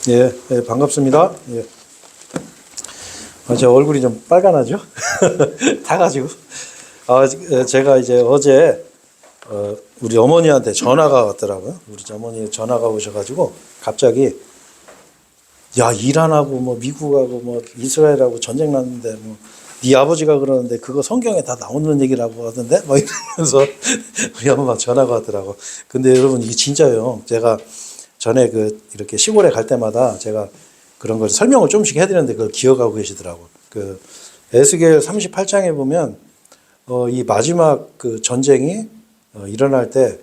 예, 예, 반갑습니다. 예. 제 얼굴이 좀 빨간하죠? 타가지고. 제가 이제 어제, 우리 어머니한테 전화가 왔더라고요. 우리 어머니 전화가 오셔가지고, 갑자기, 야, 이란하고 뭐 미국하고 뭐 이스라엘하고 전쟁 났는데, 뭐, 네 아버지가 그러는데 그거 성경에 다 나오는 얘기라고 하던데? 막 이러면서 우리 엄마 전화가 왔더라고. 근데 여러분, 이게 진짜예요. 제가 전에 이렇게 시골에 갈 때마다 제가 그런 걸 설명을 좀씩 해드렸는데 그걸 기억하고 계시더라고. 에스겔 38장에 보면, 이 마지막 전쟁이 일어날 때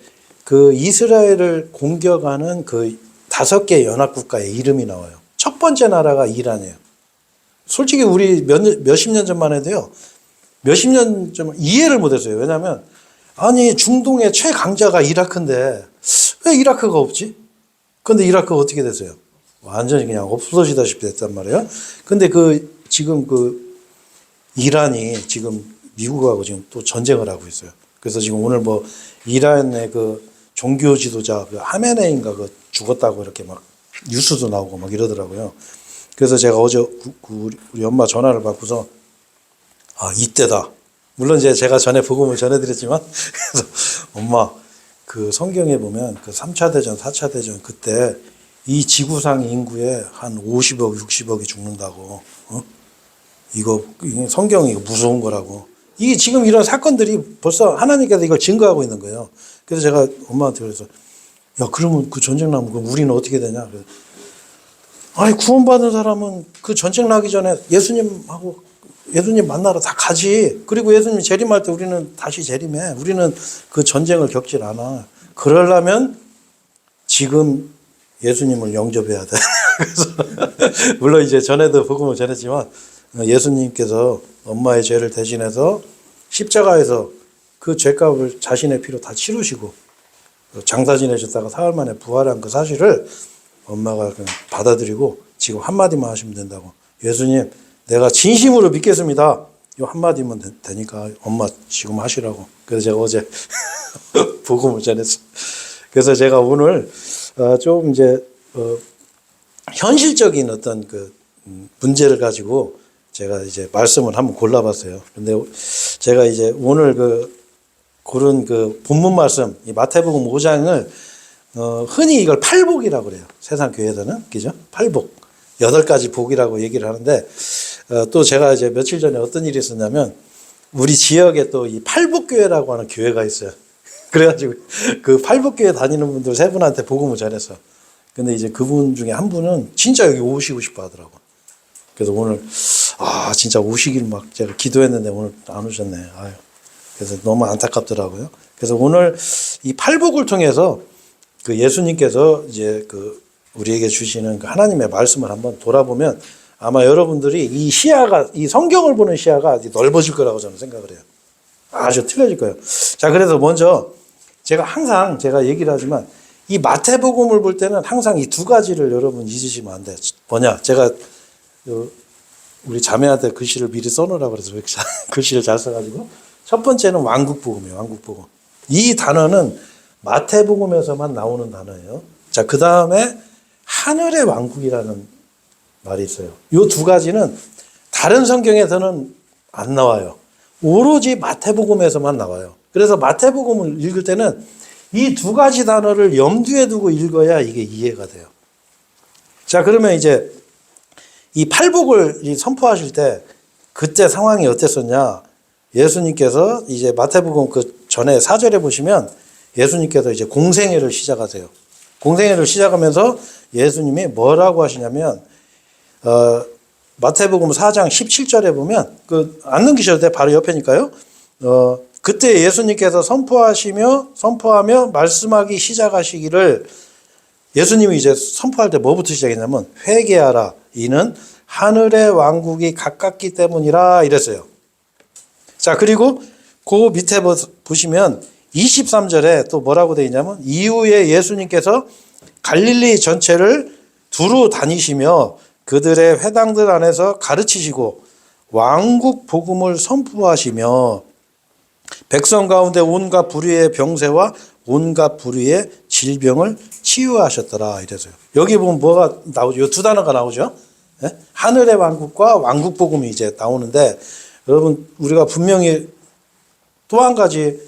이스라엘을 공격하는 5개 연합국가의 이름이 나와요. 첫 번째 나라가 이란이에요. 솔직히 우리 몇십 년 전만 해도요, 몇십 년 전 이해를 못했어요. 왜냐하면, 아니, 중동의 최강자가 이라크인데, 왜 이라크가 없지? 근데 이라크가 어떻게 됐어요? 완전히 그냥 없어지다시피 됐단 말이에요. 근데 지금 이란이 지금 미국하고 지금 또 전쟁을 하고 있어요. 그래서 지금 오늘 뭐 이란의 종교 지도자 하메네이인가 죽었다고 이렇게 막 뉴스도 나오고 막 이러더라고요. 그래서 제가 어제 우리 엄마 전화를 받고서, 이때다. 물론 이제 제가 전에 복음을 전해드렸지만, 그래서 엄마, 성경에 보면 3차 대전, 4차 대전 그때 이 지구상 인구의 한 50억, 60억이 죽는다고. 이거 성경이 무서운 거라고. 이게 지금 이런 사건들이 벌써 하나님께서 이걸 증거하고 있는 거예요. 그래서 제가 엄마한테 그래서, 야, 그러면 전쟁 나면 그럼 우리는 어떻게 되냐? 그래서, 아니, 구원받은 사람은 전쟁 나기 전에 예수님 만나러 다 가지. 그리고 예수님 재림할 때 우리는 다시 재림해. 우리는 전쟁을 겪질 않아. 그러려면 지금 예수님을 영접해야 돼. 그래서 물론 이제 전에도 복음을 전했지만 예수님께서 엄마의 죄를 대신해서 십자가에서 그 죄값을 자신의 피로 다 치르시고 장사 지내셨다가 사흘 만에 부활한 그 사실을 엄마가 그냥 받아들이고 지금 한마디만 하시면 된다고. 예수님, 내가 진심으로 믿겠습니다. 이 한마디면 되니까 엄마 지금 하시라고. 그래서 제가 어제 복음을 전했어요. 그래서 제가 오늘 좀 이제 현실적인 어떤 문제를 가지고 제가 이제 말씀을 한번 골라봤어요. 근데 제가 이제 오늘 고른 본문 말씀, 이 마태복음 5장을 흔히 이걸 팔복이라고 그래요. 세상 교회에서는. 그죠? 팔복. 8가지 복이라고 얘기를 하는데, 또 제가 이제 며칠 전에 어떤 일이 있었냐면, 우리 지역에 또 이 팔복교회라고 하는 교회가 있어요. 그래가지고 팔복교회 다니는 분들 3분한테 복음을 전했어. 근데 이제 그분 중에 한 분은 진짜 여기 오시고 싶어 하더라고. 그래서 오늘, 진짜 오시길 막 제가 기도했는데 오늘 안 오셨네. 아유. 그래서 너무 안타깝더라고요. 그래서 오늘 이 팔복을 통해서 예수님께서 이제 우리에게 주시는 하나님의 말씀을 한번 돌아보면 아마 여러분들이 이 성경을 보는 시야가 넓어질 거라고 저는 생각을 해요. 아주 틀려질 거예요. 자, 그래서 먼저 항상 제가 얘기를 하지만 이 마태복음을 볼 때는 항상 이 2가지를 여러분 잊으시면 안 돼요. 뭐냐? 제가 우리 자매한테 글씨를 미리 써놓으라고 그래서 글씨를 잘 써가지고 첫 번째는 왕국복음이에요. 왕국복음. 이 단어는 마태복음에서만 나오는 단어예요. 자, 그 다음에 하늘의 왕국이라는 말이 있어요. 이 2가지는 다른 성경에서는 안 나와요. 오로지 마태복음에서만 나와요. 그래서 마태복음을 읽을 때는 이 2가지 단어를 염두에 두고 읽어야 이게 이해가 돼요. 자, 그러면 이제 이 팔복을 선포하실 때 그때 상황이 어땠었냐? 예수님께서 이제 마태복음 전에 4절에 보시면 예수님께서 이제 공생애를 시작하세요. 공생애를 시작하면서 예수님이 뭐라고 하시냐면, 마태복음 4장 17절에 보면, 안 넘기셔도 돼. 바로 옆에니까요. 그때 예수님께서 선포하며 말씀하기 시작하시기를 예수님이 이제 선포할 때 뭐부터 시작했냐면, 회개하라. 이는 하늘의 왕국이 가깝기 때문이라 이랬어요. 자, 그리고 그 밑에 보시면 23절에 또 뭐라고 되어 있냐면, 이후에 예수님께서 갈릴리 전체를 두루 다니시며 그들의 회당들 안에서 가르치시고 왕국 복음을 선포하시며 백성 가운데 온갖 불의의 병세와 온갖 부류의 질병을 치유하셨더라 이래서요. 여기 보면 뭐가 나오죠? 이 두 단어가 나오죠. 예? 하늘의 왕국과 왕국 복음이 이제 나오는데 여러분 우리가 분명히 또 한 가지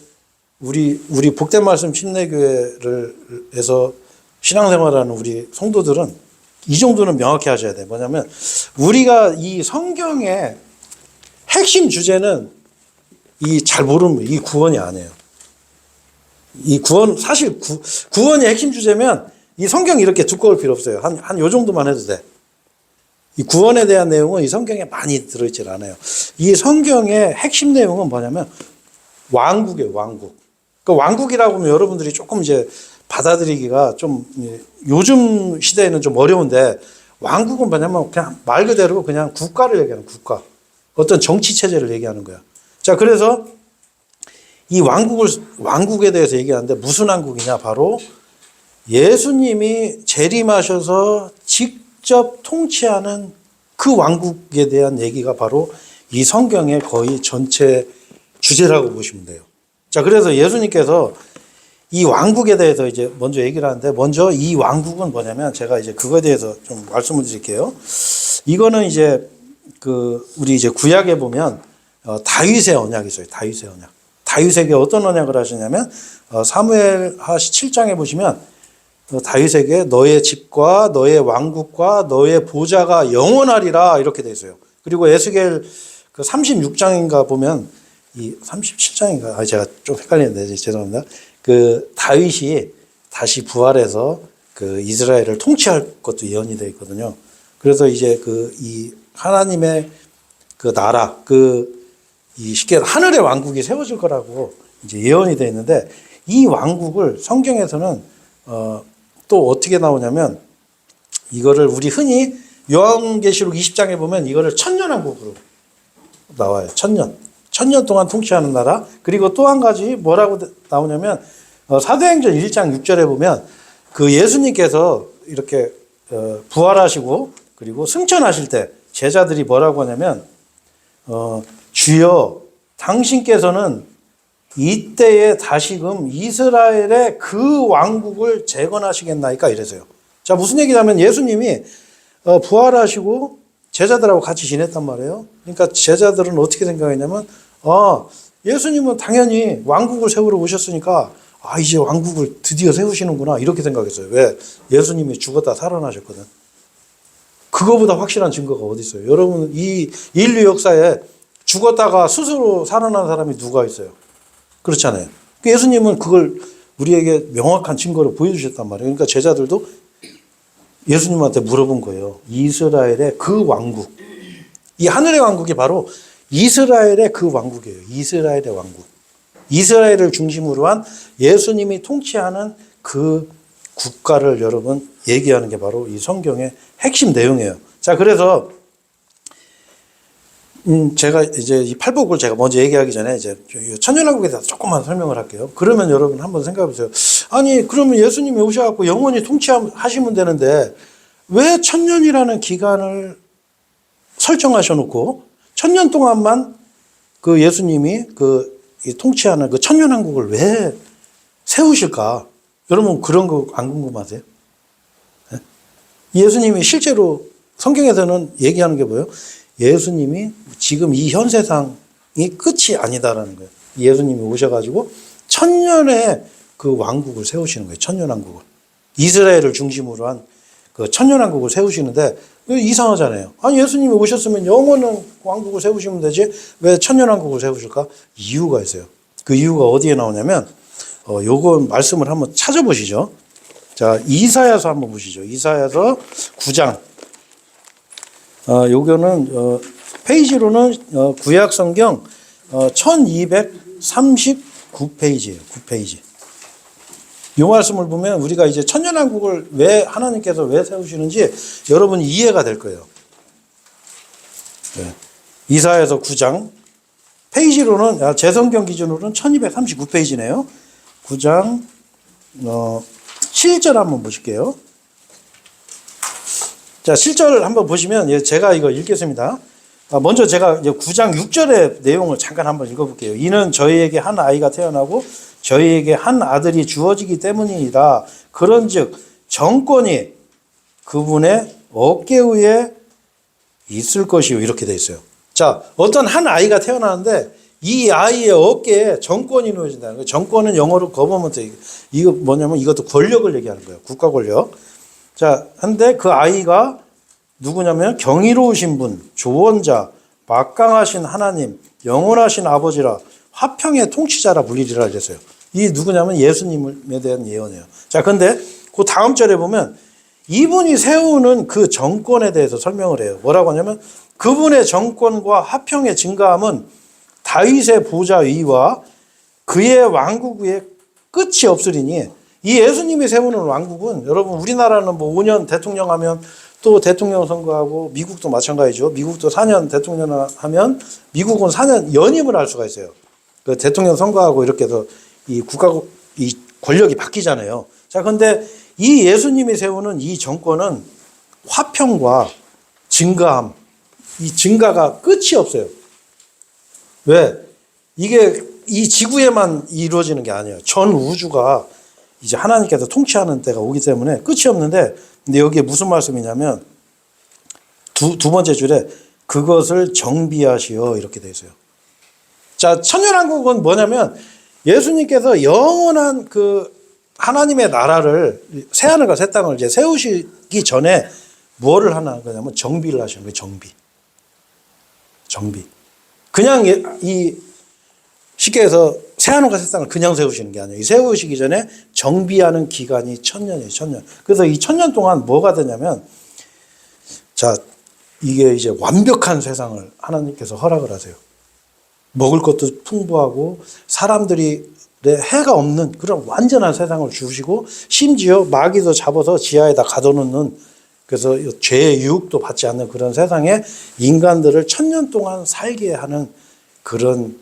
우리 복된 말씀 침례교회에서 신앙생활하는 우리 성도들은 이 정도는 명확히 하셔야 돼요. 뭐냐면 우리가 이 성경의 핵심 주제는 이 잘 모르는 이 구원이 아니에요. 이 구원 사실 구원이 핵심 주제면 이 성경이 이렇게 두꺼울 필요 없어요. 한 요 정도만 해도 돼. 이 구원에 대한 내용은 이 성경에 많이 들어있질 않아요. 이 성경의 핵심 내용은 뭐냐면 왕국이에요, 왕국. 그 왕국이라고 하면 여러분들이 조금 이제 받아들이기가 좀 요즘 시대에는 좀 어려운데 왕국은 뭐냐면 그냥 말 그대로 그냥 국가를 얘기하는 국가. 어떤 정치 체제를 얘기하는 거야. 자, 그래서 이 왕국에 대해서 얘기하는데 무슨 왕국이냐? 바로 예수님이 재림하셔서 직접 통치하는 그 왕국에 대한 얘기가 바로 이 성경의 거의 전체 주제라고 보시면 돼요. 자, 그래서 예수님께서 이 왕국에 대해서 이제 먼저 얘기를 하는데 먼저 이 왕국은 뭐냐면 제가 이제 그거에 대해서 좀 말씀을 드릴게요. 이거는 이제 우리 이제 구약에 보면 다윗의 언약이 있어요. 다윗의 언약. 다윗에게 어떤 언약을 하시냐면 사무엘하시 7장에 보시면 다윗에게 너의 집과 너의 왕국과 너의 보좌가 영원하리라 이렇게 돼 있어요. 그리고 에스겔 36장인가 보면 이 37장인가 제가 좀 헷갈리는데 죄송합니다. 다윗이 다시 부활해서 이스라엘을 통치할 것도 예언이 되어 있거든요. 그래서 이제 이 하나님의 나라 이 쉽게 하늘의 왕국이 세워질 거라고 이제 예언이 되어 있는데 이 왕국을 성경에서는 또 어떻게 나오냐면 이거를 우리 흔히 요한계시록 20장에 보면 이거를 천년왕국으로 나와요. 천년 동안 통치하는 나라. 그리고 또 한 가지 뭐라고 나오냐면 사도행전 1장 6절에 보면 예수님께서 이렇게 부활하시고 그리고 승천하실 때 제자들이 뭐라고 하냐면 주여 당신께서는 이때에 다시금 이스라엘의 그 왕국을 재건하시겠나이까 이래서요. 자, 무슨 얘기냐면 예수님이 부활하시고 제자들하고 같이 지냈단 말이에요. 그러니까 제자들은 어떻게 생각했냐면 예수님은 당연히 왕국을 세우러 오셨으니까 이제 왕국을 드디어 세우시는구나 이렇게 생각했어요. 왜? 예수님이 죽었다 살아나셨거든. 그거보다 확실한 증거가 어디 있어요? 여러분 이 인류 역사에 죽었다가 스스로 살아난 사람이 누가 있어요? 그렇잖아요. 예수님은 그걸 우리에게 명확한 증거를 보여주셨단 말이에요. 그러니까 제자들도 예수님한테 물어본 거예요. 이스라엘의 그 왕국. 이 하늘의 왕국이 바로 이스라엘의 그 왕국이에요. 이스라엘의 왕국. 이스라엘을 중심으로 한 예수님이 통치하는 그 국가를 여러분 얘기하는 게 바로 이 성경의 핵심 내용이에요. 자, 그래서 제가 이제 이 팔복을 제가 먼저 얘기하기 전에 이제 천년왕국에 대해서 조금만 설명을 할게요. 그러면 여러분 한번 생각해 보세요. 아니, 그러면 예수님이 오셔갖고 영원히 통치하시면 되는데 왜 천년이라는 기간을 설정하셔 놓고 천년 동안만 예수님이 이 통치하는 천년왕국을 왜 세우실까? 여러분 그런 거 안 궁금하세요? 네? 예수님이 실제로 성경에서는 얘기하는 게 뭐예요? 예수님이 지금 이 현 세상이 끝이 아니다라는 거예요. 예수님이 오셔가지고 천년의 그 왕국을 세우시는 거예요. 천년왕국을. 이스라엘을 중심으로 한 천년왕국을 세우시는데 이상하잖아요. 아니, 예수님이 오셨으면 영원한 왕국을 세우시면 되지 왜 천년왕국을 세우실까? 이유가 있어요. 그 이유가 어디에 나오냐면 요거 말씀을 한번 찾아보시죠. 자, 이사야서 한번 보시죠. 이사야서 9장. 요거는 페이지로는 구약 성경 1239페이지예요. 9페이지. 이 말씀을 보면 우리가 이제 천년왕국을 왜 하나님께서 왜 세우시는지 여러분이 이해가 될 거예요. 네. 이사야서 9장 페이지로는 제 성경 기준으로는 1239페이지네요. 9장 7절 한번 보실게요. 자, 7절 한번 보시면 제가 이거 읽겠습니다. 먼저 제가 이제 9장 6절의 내용을 잠깐 한번 읽어볼게요. 이는 저희에게 한 아이가 태어나고 저희에게 한 아들이 주어지기 때문이니라. 그런즉 정권이 그분의 어깨 위에 있을 것이요. 이렇게 돼 있어요. 자, 어떤 한 아이가 태어나는데 이 아이의 어깨에 정권이 놓여진다는 거예요. 정권은 영어로 거버먼트. 이거 뭐냐면 이것도 권력을 얘기하는 거예요. 국가 권력. 자, 근데 그 아이가 누구냐면 경이로우신 분, 조언자, 막강하신 하나님, 영원하신 아버지라 화평의 통치자라 불리리라 그랬어요. 이 누구냐면 예수님에 대한 예언이에요. 자, 근데 그 다음 절에 보면 이분이 세우는 그 정권에 대해서 설명을 해요. 뭐라고 하냐면 그분의 정권과 화평의 증가함은 다윗의 보좌 위와 그의 왕국 위에 끝이 없으리니. 이 예수님이 세우는 왕국은 여러분 우리나라는 뭐 5년 대통령 하면 또 대통령 선거하고 미국도 마찬가지죠. 미국도 4년 대통령 하면 미국은 4년 연임을 할 수가 있어요. 그 대통령 선거하고 이렇게 해서 이 국가 이 권력이 바뀌잖아요. 자, 근데 이 예수님이 세우는 이 정권은 화평과 증가함, 이 증가가 끝이 없어요. 왜? 이게 이 지구에만 이루어지는 게 아니에요. 전 우주가 이제 하나님께서 통치하는 때가 오기 때문에 끝이 없는데, 근데 여기에 무슨 말씀이냐면 두 번째 줄에 그것을 정비하시어 이렇게 돼 있어요. 자, 천년왕국은 뭐냐면 예수님께서 영원한 그 하나님의 나라를 새하늘과 새 땅을 이제 세우시기 전에 뭐를 하는 거냐면 정비를 하시는 거예요. 정비. 그냥 이 쉽게 해서 새하늘과 새 땅을 그냥 세우시는 게 아니에요. 이 세우시기 전에 정비하는 기간이 1000년이에요. 1000년. 그래서 이 1000년 동안 뭐가 되냐면, 자, 이게 이제 완벽한 세상을 하나님께서 허락을 하세요. 먹을 것도 풍부하고 사람들이 해가 없는 그런 완전한 세상을 주시고, 심지어 마귀도 잡아서 지하에다 가둬놓는, 그래서 죄의 유혹도 받지 않는 그런 세상에 인간들을 1000년 동안 살게 하는 그런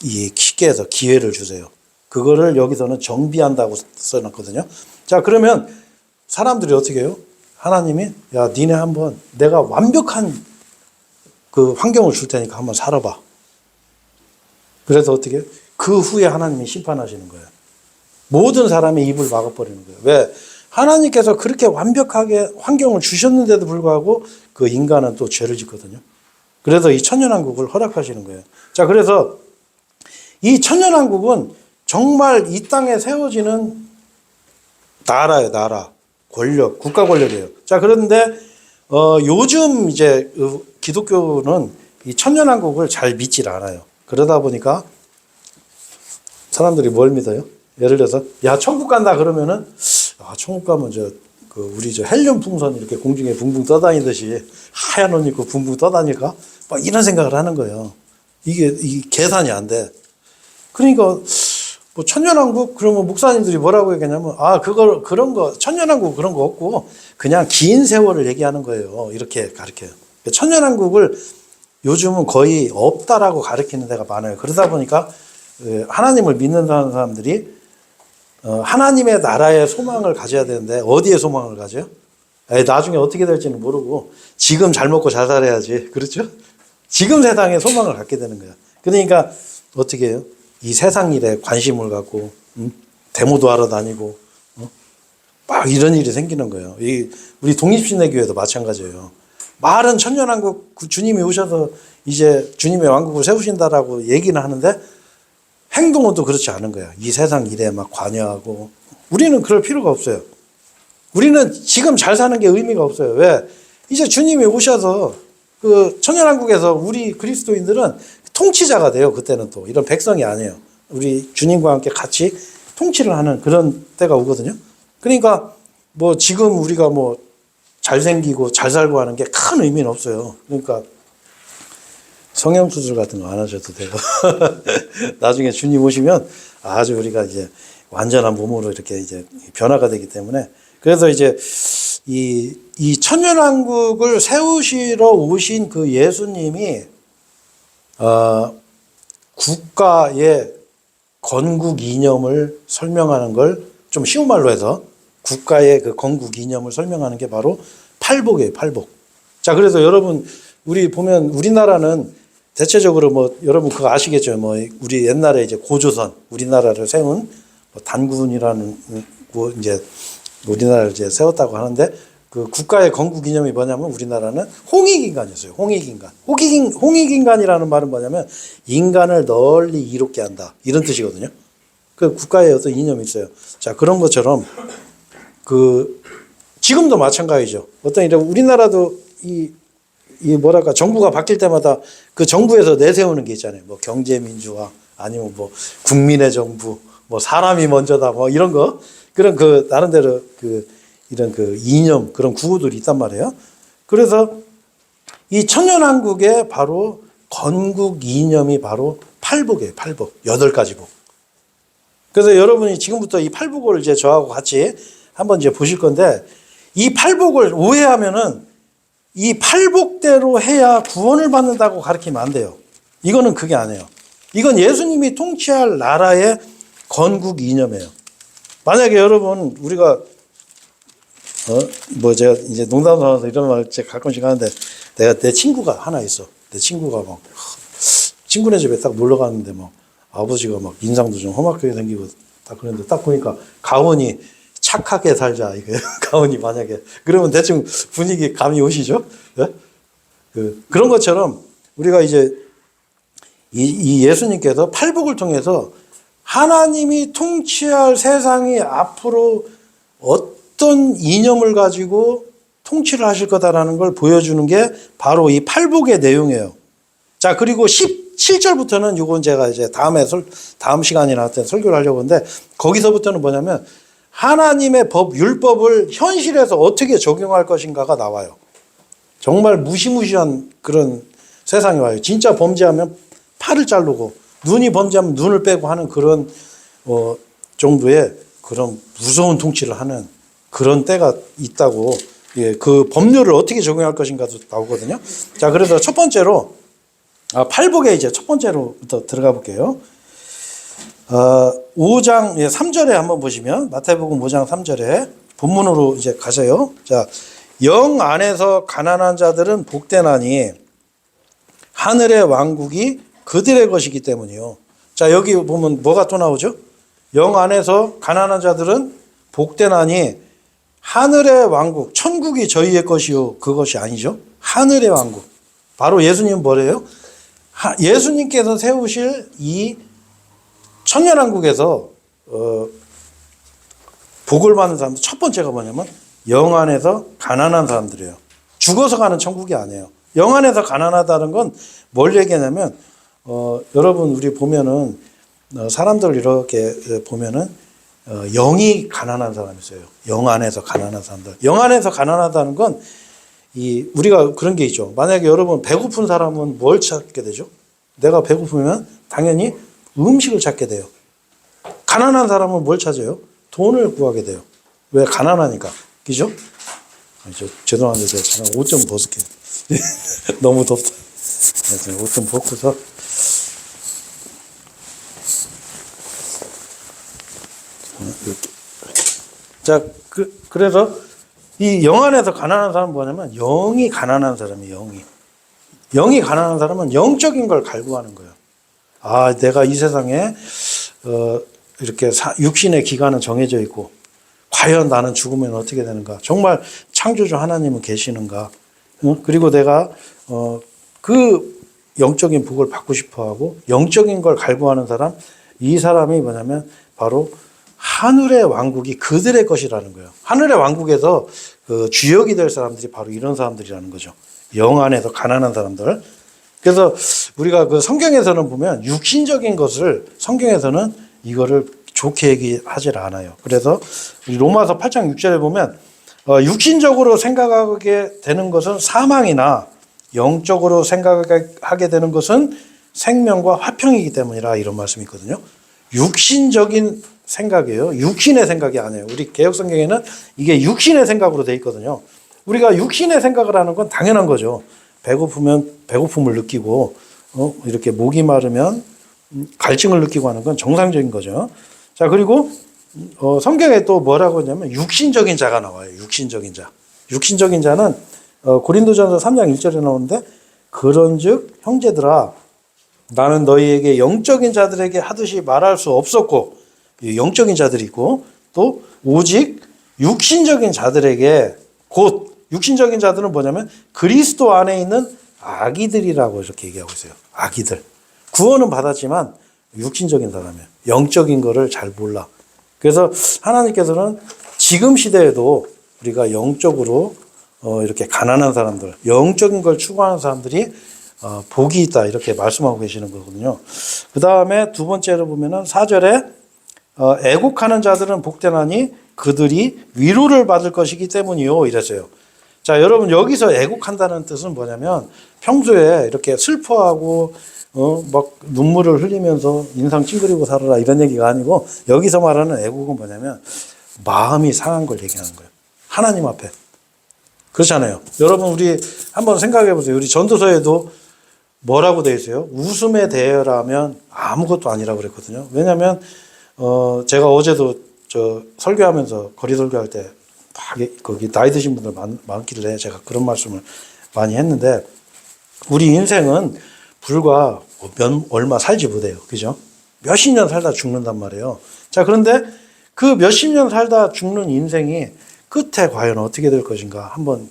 이 쉽게 해서 기회를 주세요. 그거를 여기서는 정비한다고 써놨거든요. 자, 그러면 사람들이 어떻게 해요? 하나님이 야, 니네 한번 내가 완벽한 그 환경을 줄 테니까 한번 살아봐. 그래서 어떻게 해요? 그 후에 하나님이 심판하시는 거예요. 모든 사람의 입을 막아버리는 거예요. 왜? 하나님께서 그렇게 완벽하게 환경을 주셨는데도 불구하고 그 인간은 또 죄를 짓거든요. 그래서 이 천년왕국을 허락하시는 거예요. 자, 그래서 이 천년왕국은 정말 이 땅에 세워지는 나라예요. 나라. 권력, 국가 권력이에요. 자, 그런데 요즘 이제 기독교는 이 천년왕국을 잘 믿질 않아요. 그러다 보니까 사람들이 뭘 믿어요? 예를 들어서 야, 천국 간다 그러면은 천국 가면 우리 헬륨 풍선 이렇게 공중에 붕붕 떠다니듯이 하얀 옷 입고 붕붕 떠다닐까? 막 이런 생각을 하는 거예요. 이게 계산이 안 돼. 그러니까 뭐 천년왕국 그러면 목사님들이 뭐라고 얘기하냐면 그런 거 천년왕국 그런 거 없고 그냥 긴 세월을 얘기하는 거예요. 이렇게 가르쳐요. 천년왕국을 요즘은 거의 없다라고 가르치는 데가 많아요. 그러다 보니까 하나님을 믿는 사람들이 하나님의 나라에 소망을 가져야 되는데 어디에 소망을 가져요? 나중에 어떻게 될지는 모르고 지금 잘 먹고 잘 살아야지. 그렇죠? 지금 세상에 소망을 갖게 되는 거야. 그러니까 어떻게 해요? 이 세상 일에 관심을 갖고 데모도 하러 다니고 막 이런 일이 생기는 거예요. 우리 독립신대교회도 마찬가지예요. 말은 천년왕국 주님이 오셔서 이제 주님의 왕국을 세우신다라고 얘기는 하는데 행동은 또 그렇지 않은 거야. 이 세상 일에 막 관여하고. 우리는 그럴 필요가 없어요. 우리는 지금 잘 사는 게 의미가 없어요. 왜? 이제 주님이 오셔서 그 천년왕국에서 우리 그리스도인들은 통치자가 돼요. 그때는 또 이런 백성이 아니에요. 우리 주님과 함께 같이 통치를 하는 그런 때가 오거든요. 그러니까 뭐 지금 우리가 뭐 잘생기고 잘 살고 하는 게 큰 의미는 없어요. 그러니까 성형수술 같은 거 안 하셔도 돼요. 나중에 주님 오시면 아주 우리가 이제 완전한 몸으로 이렇게 이제 변화가 되기 때문에. 그래서 이제 이 천년왕국을 세우시러 오신 그 예수님이 국가의 건국 이념을 설명하는 걸 좀 쉬운 말로 해서 국가의 그 건국 이념을 설명하는 게 바로 팔복이에요. 팔복. 자, 그래서 여러분 우리 보면 우리나라는 대체적으로 뭐 여러분 그거 아시겠죠? 뭐 우리 옛날에 이제 고조선 우리나라를 세운 뭐 단군이라는 이제 우리나라를 이제 세웠다고 하는데 그 국가의 건국 이념이 뭐냐면 우리나라는 홍익인간이었어요. 홍익인간. 홍익인간이라는 말은 뭐냐면 인간을 널리 이롭게 한다 이런 뜻이거든요. 그 국가의 어떤 이념이 있어요. 자 그런 것처럼 그 지금도 마찬가지죠. 어떤 이런 우리나라도 이 뭐랄까 정부가 바뀔 때마다 그 정부에서 내세우는 게 있잖아요. 뭐 경제민주화 아니면 뭐 국민의 정부 뭐 사람이 먼저다 뭐 이런 거 그런 그 나름대로 그 이런 그 이념 그런 구호들이 있단 말이에요. 그래서 이 천년왕국의 바로 건국 이념이 바로 팔복이에요. 팔복 8가지 복. 그래서 여러분이 지금부터 이 팔복을 이제 저하고 같이 한번 이제 보실 건데 이 팔복을 오해하면은 이 팔복대로 해야 구원을 받는다고 가르치면 안 돼요. 이거는 그게 아니에요. 이건 예수님이 통치할 나라의 건국 이념이에요. 만약에 여러분 우리가 뭐 제가 이제 농담 삼아서 이런 말 제가 가끔씩 하는데 내가 내 친구가 하나 있어. 내 친구가 막 친구네 집에 딱 놀러 갔는데 막 아버지가 막 인상도 좀 험악하게 생기고 딱 그랬는데 딱 보니까 가훈이 착하게 살자 이거예요. 가훈이 만약에 그러면 대충 분위기 감이 오시죠? 네? 그런 것처럼 우리가 이제 이 예수님께서 팔복을 통해서 하나님이 통치할 세상이 앞으로 어떤 이념을 가지고 통치를 하실 거다라는 걸 보여주는 게 바로 이 팔복의 내용이에요. 자, 그리고 17절부터는 요건 제가 이제 다음 시간이나 때 설교를 하려고 하는데 거기서부터는 뭐냐면 하나님의 법, 율법을 현실에서 어떻게 적용할 것인가가 나와요. 정말 무시무시한 그런 세상이 와요. 진짜 범죄하면 팔을 자르고 눈이 범죄하면 눈을 빼고 하는 그런 정도의 그런 무서운 통치를 하는 그런 때가 있다고 예, 그 법률을 어떻게 적용할 것인가도 나오거든요. 자, 그래서 첫 번째로 팔복에 이제 첫 번째로부터 들어가 볼게요. 5장 3절에 한번 보시면 마태복음 5장 3절에 본문으로 이제 가세요. 자, 영 안에서 가난한 자들은 복되나니 하늘의 왕국이 그들의 것이기 때문이요. 자, 여기 보면 뭐가 또 나오죠? 영 안에서 가난한 자들은 복되나니 하늘의 왕국, 천국이 저희의 것이요. 그것이 아니죠. 하늘의 왕국. 바로 예수님은 뭐래요? 예수님께서 세우실 이 천년왕국에서 복을 받는 사람들 첫 번째가 뭐냐면 영 안에서 가난한 사람들이에요. 죽어서 가는 천국이 아니에요. 영 안에서 가난하다는 건 뭘 얘기하냐면 여러분 우리 보면은 사람들 이렇게 보면은 영이 가난한 사람이 있어요. 영 안에서 가난한 사람들. 영 안에서 가난하다는 건 우리가 그런 게 있죠. 만약에 여러분 배고픈 사람은 뭘 찾게 되죠? 내가 배고프면 당연히 음식을 찾게 돼요. 가난한 사람은 뭘 찾아요? 돈을 구하게 돼요. 왜? 가난하니까. 그죠? 죄송한데 제가 잠깐 옷 좀 벗을게요. 너무 덥다. 옷 좀 벗고서. 이렇게. 자, 그래서 이 영 안에서 가난한 사람은 뭐냐면 영이 가난한 사람이에요. 영이 가난한 사람은 영적인 걸 갈구하는 거예요. 아, 내가 이 세상에 이렇게 육신의 기간은 정해져 있고 과연 나는 죽으면 어떻게 되는가? 정말 창조주 하나님은 계시는가? 그리고 내가 그 영적인 복을 받고 싶어하고 영적인 걸 갈구하는 사람, 이 사람이 뭐냐면 바로 하늘의 왕국이 그들의 것이라는 거예요. 하늘의 왕국에서 그 주역이 될 사람들이 바로 이런 사람들이라는 거죠. 영 안에서 가난한 사람들. 그래서 우리가 그 성경에서는 보면 육신적인 것을 성경에서는 이거를 좋게 얘기하지 않아요. 그래서 우리 로마서 8장 6절에 보면 육신적으로 생각하게 되는 것은 사망이나 영적으로 생각하게 되는 것은 생명과 화평이기 때문이라 이런 말씀이 있거든요. 육신적인 생각이에요. 육신의 생각이 아니에요. 우리 개역성경에는 이게 육신의 생각으로 돼 있거든요. 우리가 육신의 생각을 하는 건 당연한 거죠. 배고프면 배고픔을 느끼고 이렇게 목이 마르면 갈증을 느끼고 하는 건 정상적인 거죠. 자, 그리고 성경에 또 뭐라고 하냐면 육신적인 자가 나와요. 육신적인 자. 육신적인 자는 고린도전서 3장 1절에 나오는데 그런즉 형제들아 나는 너희에게 영적인 자들에게 하듯이 말할 수 없었고, 영적인 자들이 있고, 또 오직 육신적인 자들에게, 곧 육신적인 자들은 뭐냐면 그리스도 안에 있는 아기들이라고 이렇게 얘기하고 있어요. 아기들. 구원은 받았지만 육신적인 사람이에요. 영적인 거를 잘 몰라. 그래서 하나님께서는 지금 시대에도 우리가 영적으로 이렇게 가난한 사람들, 영적인 걸 추구하는 사람들이 복이 있다 이렇게 말씀하고 계시는 거거든요. 그 다음에 두 번째로 보면은 4절에 애국하는 자들은 복되나니 그들이 위로를 받을 것이기 때문이요 이랬어요. 자, 여러분 여기서 애국한다는 뜻은 뭐냐면 평소에 이렇게 슬퍼하고 막 눈물을 흘리면서 인상 찡그리고 살아라 이런 얘기가 아니고 여기서 말하는 애국은 뭐냐면 마음이 상한 걸 얘기하는 거예요. 하나님 앞에. 그렇잖아요. 여러분 우리 한번 생각해 보세요. 우리 전도서에도 뭐라고 되어 있어요? 웃음에 대하라면 아무것도 아니라고 그랬거든요. 왜냐하면 제가 어제도 설교하면서 거리 설교할 때 거기 나이 드신 분들 많길래 제가 그런 말씀을 많이 했는데 우리 인생은 불과 얼마 살지 못해요. 그죠? 몇십 년 살다 죽는단 말이에요. 자, 그런데 그 몇십 년 살다 죽는 인생이 끝에 과연 어떻게 될 것인가 한번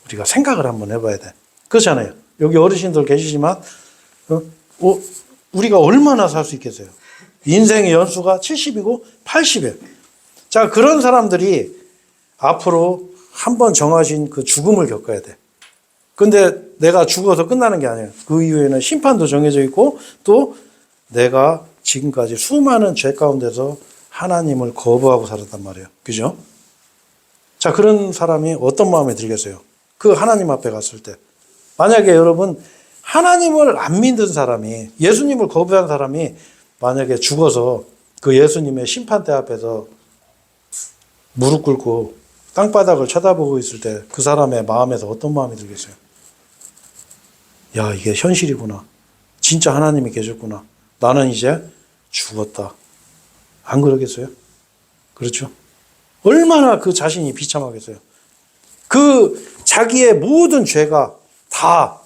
우리가 생각을 한번 해봐야 돼. 그렇잖아요. 여기 어르신들 계시지만 우리가 얼마나 살 수 있겠어요? 인생의 연수가 70이고 80이에요. 자, 그런 사람들이 앞으로 한번 정하신 그 죽음을 겪어야 돼. 근데 내가 죽어서 끝나는 게 아니에요. 그 이후에는 심판도 정해져 있고 또 내가 지금까지 수많은 죄 가운데서 하나님을 거부하고 살았단 말이에요. 그죠? 자, 그런 사람이 어떤 마음이 들겠어요? 그 하나님 앞에 갔을 때. 만약에 여러분 하나님을 안 믿는 사람이 예수님을 거부한 사람이 만약에 죽어서 그 예수님의 심판대 앞에서 무릎 꿇고 땅바닥을 쳐다보고 있을 때 그 사람의 마음에서 어떤 마음이 들겠어요? 야, 이게 현실이구나. 진짜 하나님이 계셨구나. 나는 이제 죽었다. 안 그러겠어요? 그렇죠? 얼마나 그 자신이 비참하겠어요? 그 자기의 모든 죄가 다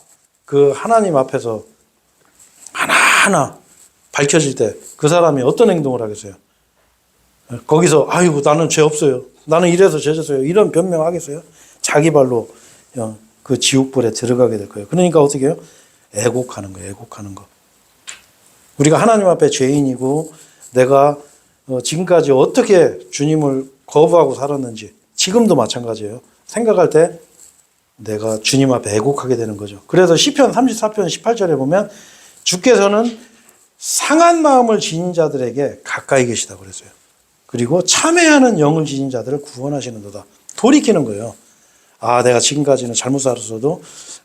그 하나님 앞에서 하나하나 밝혀질 때 그 사람이 어떤 행동을 하겠어요? 거기서 아이고 나는 죄 없어요. 나는 이래서 죄 졌어요. 이런 변명하겠어요? 자기 발로 그 지옥불에 들어가게 될 거예요. 그러니까 어떻게 해요? 애곡하는 거예요. 애곡하는 거. 우리가 하나님 앞에 죄인이고 내가 지금까지 어떻게 주님을 거부하고 살았는지 지금도 마찬가지예요. 생각할 때 내가 주님 앞에 애곡하게 되는 거죠. 그래서 시편 34편 18절에 보면 주께서는 상한 마음을 지닌 자들에게 가까이 계시다고 그랬어요. 그리고 참회하는 영을 지닌 자들을 구원하시는도다. 돌이키는 거예요. 아, 내가 지금까지는 잘못 살았어도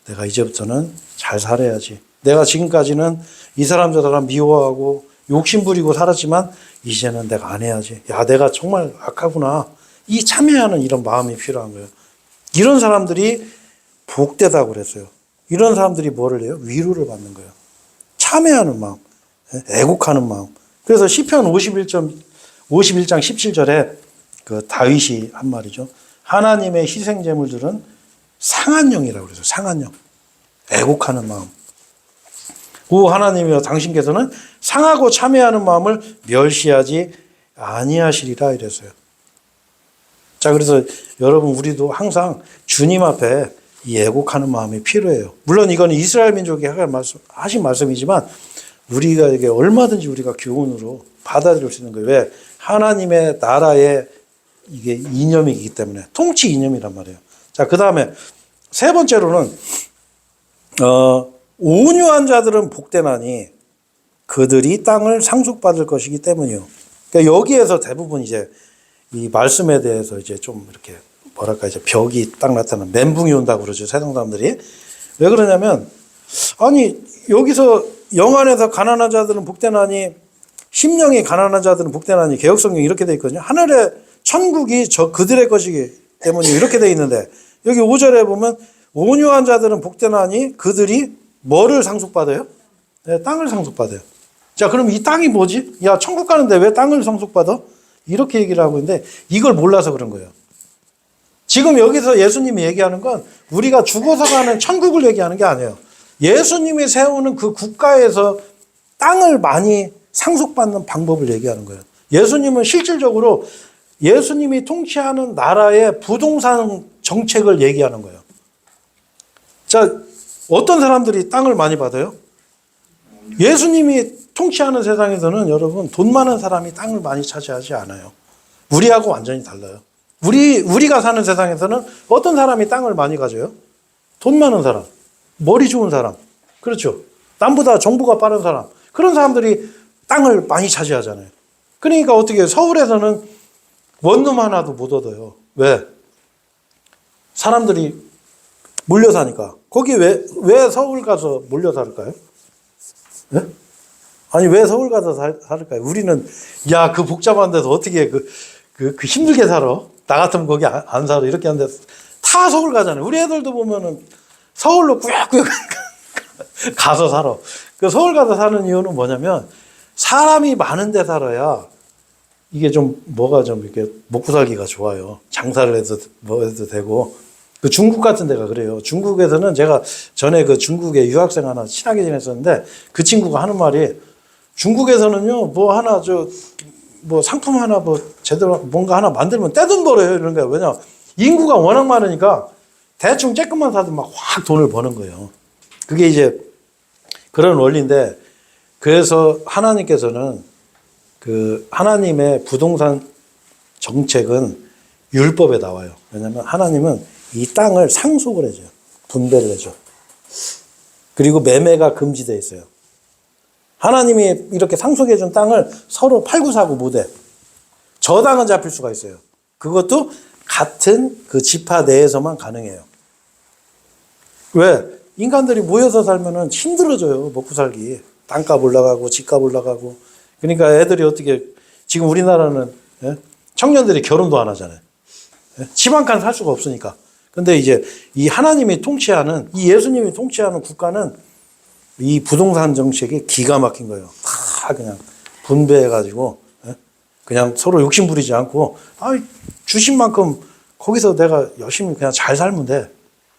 내가 이제부터는 잘 살아야지. 내가 지금까지는 이 사람 저 사람 미워하고 욕심 부리고 살았지만 이제는 내가 안 해야지. 야, 내가 정말 악하구나. 이 참회하는 이런 마음이 필요한 거예요. 이런 사람들이 복되다고 그랬어요. 이런 사람들이 뭐를 해요? 위로를 받는 거예요. 참회하는 마음, 애곡하는 마음. 그래서 시편 51장 17절에 그 다윗이 한 말이죠. 하나님의 희생 제물들은 상한 영이라고 그래서 상한 영. 애곡하는 마음. 오 하나님이여 당신께서는 상하고 참회하는 마음을 멸시하지 아니하시리라 이랬어요. 자, 그래서 여러분 우리도 항상 주님 앞에 이 애곡하는 마음이 필요해요. 물론 이거는 이스라엘 민족이 하신 말씀이지만 우리가 이게 얼마든지 우리가 교훈으로 받아들일 수 있는 거예요. 왜? 하나님의 나라의 이게 이념이기 때문에 통치 이념이란 말이에요. 자, 그 다음에 세 번째로는 온유한 자들은 복되나니 그들이 땅을 상속받을 것이기 때문이요. 그러니까 여기에서 대부분 이제 이 말씀에 대해서 이제 좀 이렇게 뭐랄까 이제 벽이 딱 나타나는 멘붕이 온다고 그러죠. 세상 사람들이. 왜 그러냐면 아니 여기서 영 안에서 가난한 자들은 복되나니 심령이 가난한 자들은 복되나니 개역성경이 이렇게 돼 있거든요. 하늘의 천국이 그들의 것이기 때문에 이렇게 돼 있는데 여기 5절에 보면 온유한 자들은 복되나니 그들이 뭐를 상속받아요? 네, 땅을 상속받아요. 자, 그럼 이 땅이 뭐지? 야, 천국 가는데 왜 땅을 상속받아? 이렇게 얘기를 하고 있는데 이걸 몰라서 그런 거예요. 지금 여기서 예수님이 얘기하는 건 우리가 죽어서 가는 천국을 얘기하는 게 아니에요. 예수님이 세우는 그 국가에서 땅을 많이 상속받는 방법을 얘기하는 거예요. 예수님은 실질적으로 예수님이 통치하는 나라의 부동산 정책을 얘기하는 거예요. 자, 어떤 사람들이 땅을 많이 받아요? 예수님이 통치하는 세상에서는 여러분 돈 많은 사람이 땅을 많이 차지하지 않아요. 우리하고 완전히 달라요. 우리가 사는 세상에서는 어떤 사람이 땅을 많이 가져요? 돈 많은 사람, 머리 좋은 사람, 그렇죠. 남보다 정보가 빠른 사람, 그런 사람들이 땅을 많이 차지하잖아요. 그러니까 어떻게 해요? 서울에서는 원룸 하나도 못 얻어요. 왜? 사람들이 몰려 사니까. 거기 왜 서울 가서 몰려 살까요? 네? 아니, 왜 서울 가서 살까요? 우리는, 야, 그 복잡한 데서 어떻게 그 힘들게 살아? 나 같으면 거기 안 살아. 이렇게 하는데 다 서울 가잖아요. 우리 애들도 보면은 서울로 꾸역꾸역 가서 살아. 그 서울 가서 사는 이유는 뭐냐면 사람이 많은 데 살아야 이게 좀 뭐가 좀 이렇게 먹고 살기가 좋아요. 장사를 해도 뭐 해도 되고. 그 중국 같은 데가 그래요. 중국에서는 제가 전에 그 중국에 유학생 하나 친하게 지냈었는데 그 친구가 하는 말이 중국에서는요, 뭐 하나 뭐 상품 하나 뭐 제대로 뭔가 하나 만들면 떼돈 벌어요. 이런 거예요. 왜냐? 인구가 워낙 많으니까 대충 쬐끔만 사도 막 확 돈을 버는 거예요. 그게 이제 그런 원리인데, 그래서 하나님께서는 그 하나님의 부동산 정책은 율법에 나와요. 왜냐하면 하나님은 이 땅을 상속을 해줘요. 분배를 해줘. 그리고 매매가 금지되어 있어요. 하나님이 이렇게 상속해준 땅을 서로 팔고 사고 못해. 저당은 잡힐 수가 있어요. 그것도 같은 그 지파 내에서만 가능해요. 왜? 인간들이 모여서 살면은 힘들어져요. 먹고 살기. 땅값 올라가고 집값 올라가고. 그러니까 애들이 어떻게, 지금 우리나라는 청년들이 결혼도 안 하잖아요. 집 한 칸 살 수가 없으니까. 근데 이제 이 하나님이 통치하는, 이 예수님이 통치하는 국가는 이 부동산 정책이 기가 막힌 거예요. 다 그냥 분배해가지고 그냥 서로 욕심 부리지 않고, 주신 만큼 거기서 내가 열심히 그냥 잘 살면 돼.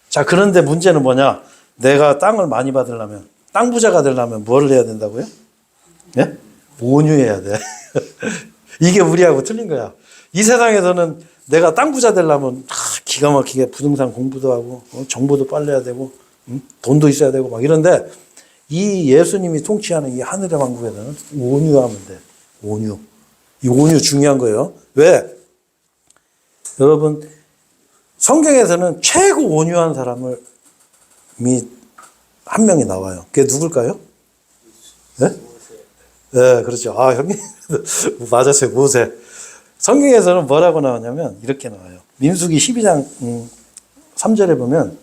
자, 그런데 문제는 뭐냐? 내가 땅을 많이 받으려면, 땅 부자가 되려면 뭐를 해야 된다고요? 예? 온유해야 돼. 이게 우리하고 틀린 거야. 이 세상에서는 내가 땅 부자 되려면 기가 막히게 부동산 공부도 하고 정보도 빨려야 되고 돈도 있어야 되고 막 이런데, 이 예수님이 통치하는 이 하늘의 왕국에서는 온유하면 돼. 온유. 이 온유 중요한 거예요. 왜? 여러분, 성경에서는 최고 온유한 사람이 한 명이 나와요. 그게 누굴까요? 네? 네, 그렇죠. 형님. 맞았어요. 모세. 성경에서는 뭐라고 나오냐면 이렇게 나와요. 민수기 12장 3절에 보면,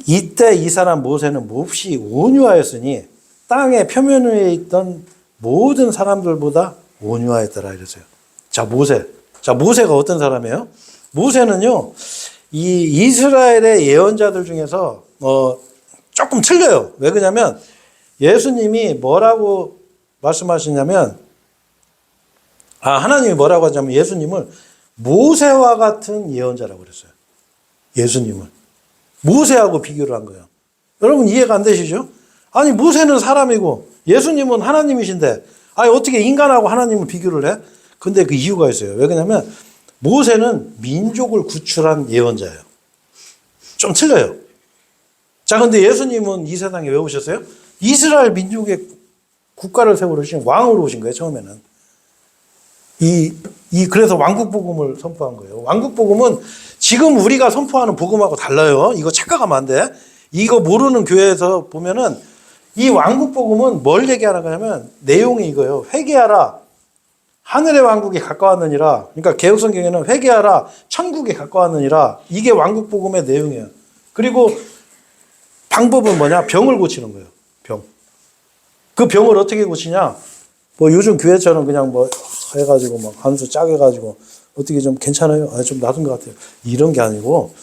이때 이 사람 모세는 몹시 온유하였으니 땅의 표면 위에 있던 모든 사람들보다 온유하였더라 이랬어요. 자, 모세가 어떤 사람이에요? 모세는요, 이 이스라엘의 예언자들 중에서 조금 틀려요. 왜 그러냐면 예수님이 뭐라고 말씀하시냐면, 하나님이 뭐라고 하냐면 예수님을 모세와 같은 예언자라고 그랬어요. 예수님을 모세하고 비교를 한 거예요. 여러분 이해가 안 되시죠? 아니, 모세는 사람이고 예수님은 하나님이신데 어떻게 인간하고 하나님을 비교를 해? 근데 그 이유가 있어요. 왜 그러냐면 모세는 민족을 구출한 예언자예요. 좀 틀려요. 자, 근데 예수님은 이 세상에 왜 오셨어요? 이스라엘 민족의 국가를 세우신 왕으로 오신 거예요, 처음에는. 그래서 왕국복음을 선포한 거예요. 왕국복음은 지금 우리가 선포하는 복음하고 달라요. 이거 착각하면 안 돼. 이거 모르는 교회에서 보면은 이 왕국복음은 뭘 얘기하는 거냐면 내용이 이거예요. 회개하라. 하늘의 왕국이 가까웠느니라. 그러니까 개혁성경에는 회개하라. 천국이 가까웠느니라. 이게 왕국복음의 내용이에요. 그리고 방법은 뭐냐? 병을 고치는 거예요. 병. 그 병을 어떻게 고치냐? 뭐 요즘 교회처럼 그냥 뭐 해가지고 막 한수 짜게 가지고 어떻게 좀 괜찮아요? 좀 나은 것 같아요. 이런 게 아니고,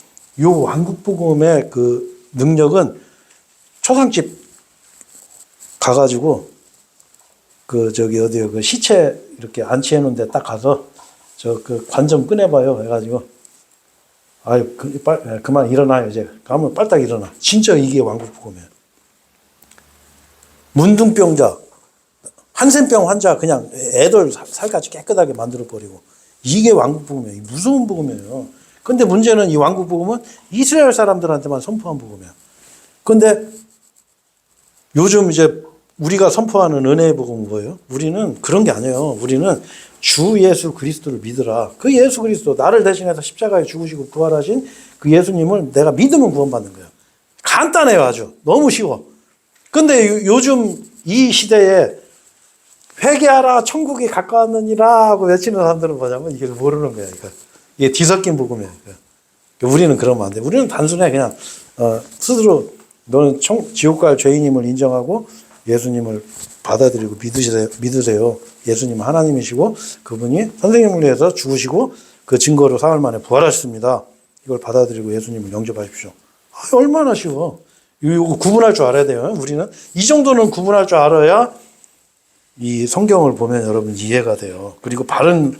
요 왕국복음의 그 능력은 초상집 가가지고 어디요? 그 시체 이렇게 안치해 놓은 데 딱 가서 그 관 좀 꺼내봐요. 해가지고 그만 일어나요. 이제 가면 빨딱 일어나. 진짜 이게 왕국복음이에요. 문둥병자, 한센병 환자 그냥 애들 살같이 깨끗하게 만들어버리고 이게 왕국복음이에요. 무서운 복음이에요. 근데 문제는 이 왕국복음은 이스라엘 사람들한테만 선포한 복음이야. 근데 요즘 이제 우리가 선포하는 은혜의 복음은 뭐예요? 우리는 그런 게 아니에요. 우리는 주 예수 그리스도를 믿으라. 그 예수 그리스도, 나를 대신해서 십자가에 죽으시고 부활하신 그 예수님을 내가 믿으면 구원받는 거예요. 간단해요, 아주. 너무 쉬워. 근데 요즘 이 시대에 회개하라, 천국이 가까웠느니라 하고 외치는 사람들은 뭐냐면 이게 모르는 거야. 이게 뒤섞인 복음이에요. 우리는 그러면 안 돼. 우리는 단순히 그냥 스스로 너는 지옥 갈 죄인임을 인정하고 예수님을 받아들이고 믿으세요. 예수님은 하나님이시고 그분이 선생님을 위해서 죽으시고 그 증거로 사흘 만에 부활하셨습니다. 이걸 받아들이고 예수님을 영접하십시오. 얼마나 쉬워. 이거 구분할 줄 알아야 돼요. 우리는 이 정도는 구분할 줄 알아야 이 성경을 보면 여러분 이해가 돼요. 그리고 바른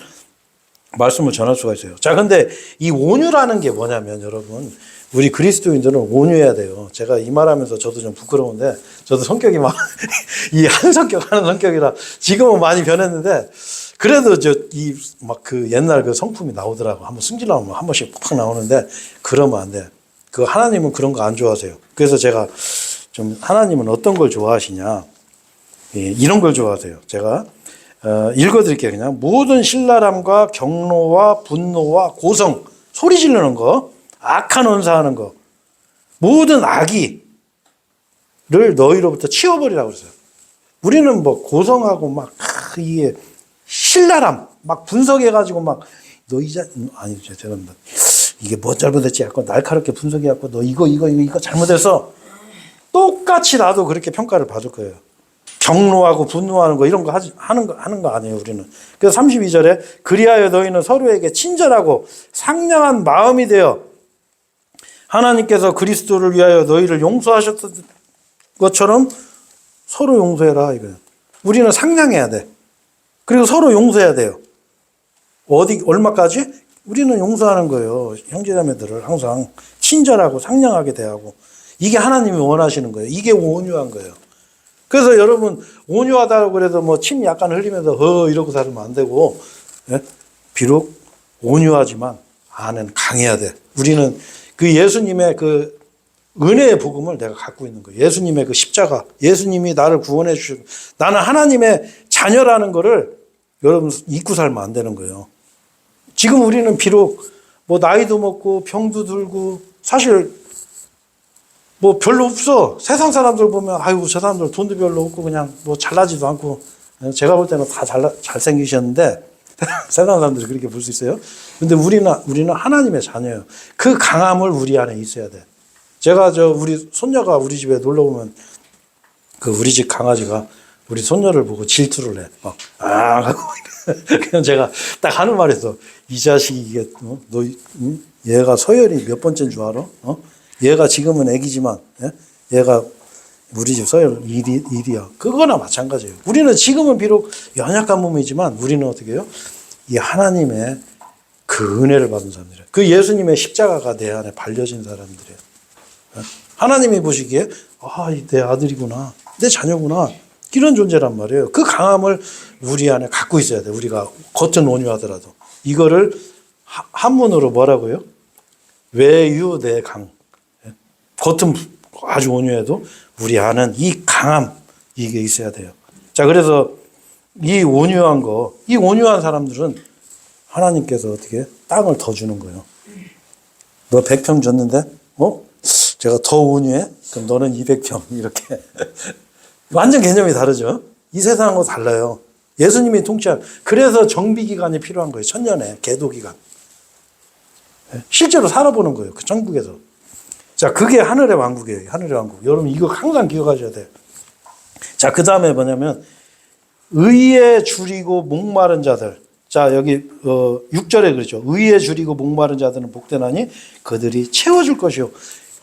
말씀을 전할 수가 있어요. 자, 근데 이 온유라는 게 뭐냐면 여러분, 우리 그리스도인들은 온유해야 돼요. 제가 이 말하면서 저도 좀 부끄러운데, 저도 성격이 막 이 한 성격 하는 성격이라 지금은 많이 변했는데, 그래도 막 그 옛날 그 성품이 나오더라고. 한번 승질나면 한 번씩 팍 나오는데, 그러면 안 돼. 그 하나님은 그런 거 안 좋아하세요. 그래서 제가 좀 하나님은 어떤 걸 좋아하시냐, 이런 걸 좋아하세요. 제가 읽어드릴게요. 그냥 모든 신랄함과 경노와 분노와 고성, 소리 지르는 거, 악한 언사하는 거, 모든 악의를 너희로부터 치워버리라고 그랬어요. 우리는 뭐 고성하고 막 이게 신랄함 막 분석해가지고 막 너 아니 죄송합니다. 이게 뭐 잘못했지? 약간 날카롭게 분석해갖고 너 이거 잘못해서 똑같이 나도 그렇게 평가를 받을 거예요. 경노하고 분노하는 거 이런 거 하는 거 아니에요, 우리는. 그래서 32절에 그리하여 너희는 서로에게 친절하고 상냥한 마음이 되어 하나님께서 그리스도를 위하여 너희를 용서하셨던 것처럼 서로 용서해라 이거예요. 우리는 상냥해야 돼. 그리고 서로 용서해야 돼요. 얼마까지? 우리는 용서하는 거예요. 형제자매들을 항상 친절하고 상냥하게 대하고. 이게 하나님이 원하시는 거예요. 이게 온유한 거예요. 그래서 여러분 온유하다고 그래도 뭐 침 약간 흘리면서 이러고 살면 안 되고, 예? 비록 온유하지만 안은 강해야 돼. 우리는 그 예수님의 그 은혜의 복음을 내가 갖고 있는 거예요. 예수님의 그 십자가, 예수님이 나를 구원해 주시고 나는 하나님의 자녀라는 거를 여러분 잊고 살면 안 되는 거예요. 지금 우리는 비록 뭐 나이도 먹고 병도 들고 사실 뭐 별로 없어. 세상 사람들 보면 아이고 저 사람들 돈도 별로 없고 그냥 뭐 잘나지도 않고, 제가 볼 때는 다 잘생기셨는데 세상 사람들이 그렇게 볼 수 있어요. 근데 우리는 하나님의 자녀예요. 그 강함을 우리 안에 있어야 돼. 제가 우리 손녀가 우리 집에 놀러 오면 그 우리 집 강아지가 우리 손녀를 보고 질투를 해. 막 하고 그냥 제가 딱 하는 말에서 이 자식이 이게 너 얘가 서열이 몇 번째인 줄 알아? 얘가 지금은 애기지만 얘가 우리 집 서열 1이야. 그거나 마찬가지예요. 우리는 지금은 비록 연약한 몸이지만 우리는 어떻게 해요? 이 하나님의 그 은혜를 받은 사람들이에요. 그 예수님의 십자가가 내 안에 발려진 사람들이에요. 하나님이 보시기에 내 아들이구나, 내 자녀구나, 이런 존재란 말이에요. 그 강함을 우리 안에 갖고 있어야 돼. 우리가 겉은 온유하더라도 이거를 한문으로 뭐라고요? 외유 내 강. 겉은 아주 온유해도 우리 안은 이 강함, 이게 있어야 돼요. 자, 그래서 이 온유한 사람들은 하나님께서 어떻게 땅을 더 주는 거예요. 너 100평 줬는데 제가 더 온유해? 그럼 너는 200평 이렇게. 완전 개념이 다르죠. 이 세상하고 달라요. 예수님이 통치한. 그래서 정비기간이 필요한 거예요. 천년에 계도기간. 실제로 살아보는 거예요. 그 천국에서. 자, 그게 하늘의 왕국이에요. 하늘의 왕국. 여러분 이거 항상 기억하셔야 돼요. 자, 그 다음에 뭐냐면 의에 줄이고 목마른 자들. 자, 여기 6절에 그렇죠. 의에 줄이고 목마른 자들은 복되나니 그들이 채워줄 것이요.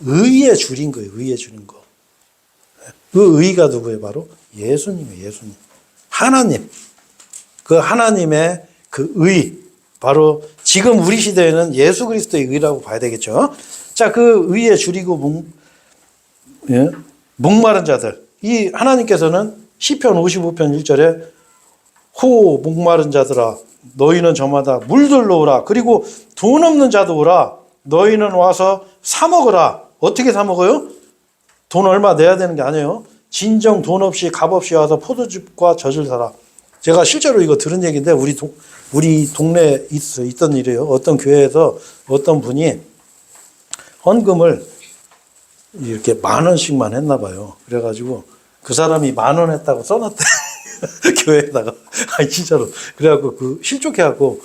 의에 줄인 거예요. 의에 줄인 거. 그 의가 누구예요? 바로 예수님이에요. 예수님. 하나님. 그 하나님의 그 의. 바로 지금 우리 시대에는 예수 그리스도의 의라고 봐야 되겠죠. 자, 그 의에 줄이고 목마른 자들. 이 하나님께서는 시편 55편 1절에 호 목마른 자들아 너희는 저마다 물들러 오라. 그리고 돈 없는 자도 오라. 너희는 와서 사 먹으라. 어떻게 사 먹어요? 돈 얼마 내야 되는 게 아니에요. 진정 돈 없이 값 없이 와서 포도즙과 젖을 사라. 제가 실제로 이거 들은 얘기인데 우리 동네에 있던 일이에요. 어떤 교회에서 어떤 분이 헌금을 이렇게 10,000원씩만 했나 봐요. 그래가지고 그 사람이 10,000원 했다고 써놨대. 교회에다가. 아니, 진짜로. 그래갖고 실족해갖고